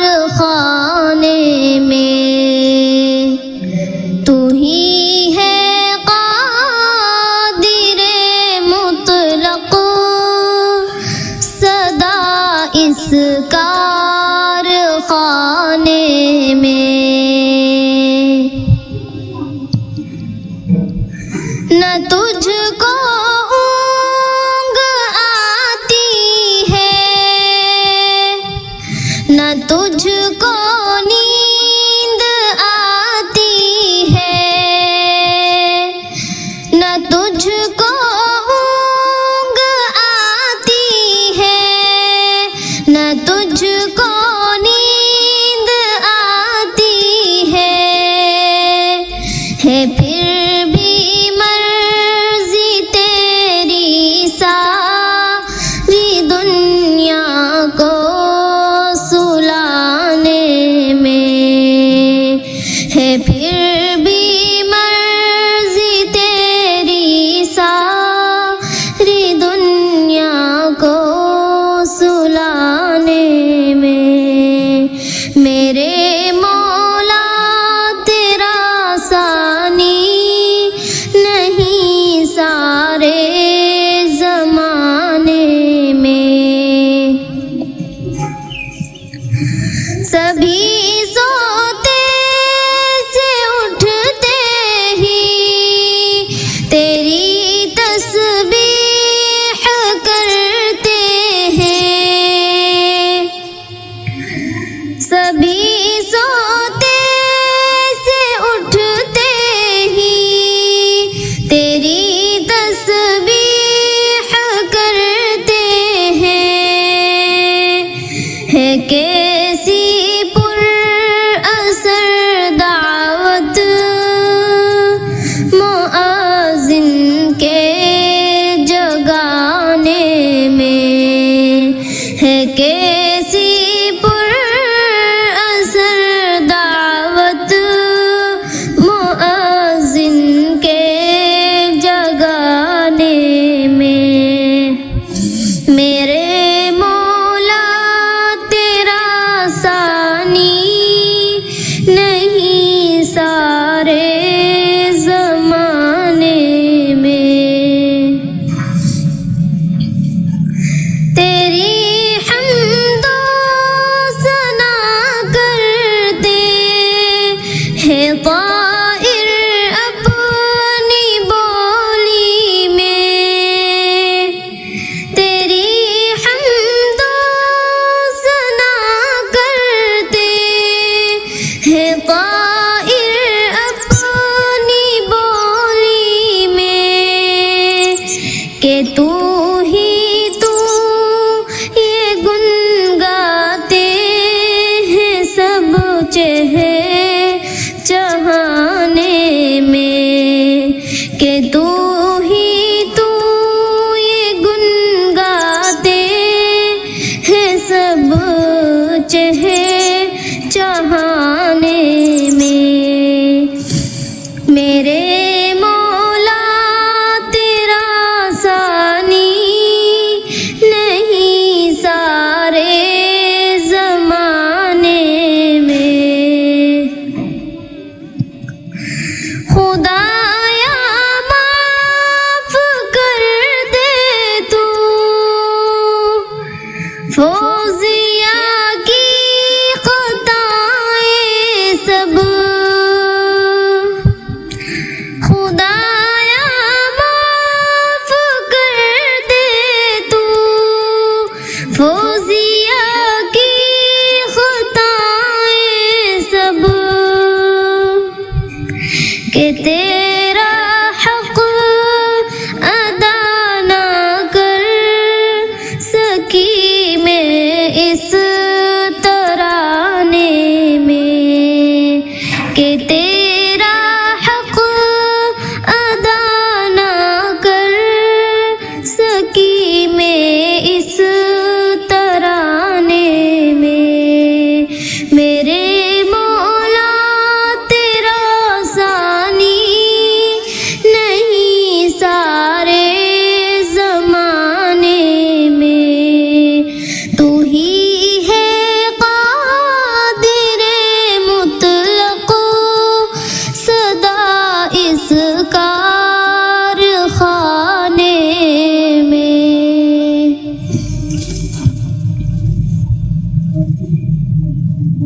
کارخانے میں، تو ہی ہے قادر مطلق، صدا اس کارخانے میں۔ نہ تجھ کو اونگ آتی ہے، نہ تجھ کو نیند آتی ہے، نہ تجھ کو اونگ آتی ہے، نہ تجھ کو نیند آتی ہے پھر بھی مرضی تیری ساری دنیا کو سلانے میں، ہے پھر بھی مرضی تیری ساری دنیا کو سلانے میں۔ میرے مولا تیرا ثانی نہیں سارے زمانے میں، سبھی سوتے سے اٹھتے ہی تیری تسبیح کرتے ہیں، سبھی سوتے سے اٹھتے ہی تیری تسبیح کرتے ہیں، ہے کیسی پر اثر دعوت مؤذن کے جگانے میں، ہے کیسی پر اثر دعوت مؤذن کے جگانے میں۔ میرے مولا تیرا ثانی نہیں سارے زمانے میں، تیری حمد و ثنا کرتے ہیں طائر اپنی بولی میں، تیری حمد و ثنا کرتے ہیں طائر اپنی بولی میں، کہ تو ہی تو یہ گن گاتے ہیں سب چہانے میں، کہ تو ہی تو یہ گن گاتے ہیں سب چہانے میں۔ میرے مولا تیرا ثانی نہیں سارے زمانے میں، خدایا معاف کر دے تو فوزیہ کی خطائیں سب، خدایا معاف کر دے تو فوزیہ کی خطائیں سب، کہ تیرا حق ادا نہ کر سکی میں اس ترانے میں، کہ تیرا حق ادا نہ کر سکی میں اس ترانے میں۔ میرے مولا تیرا ثانی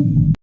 ہوں.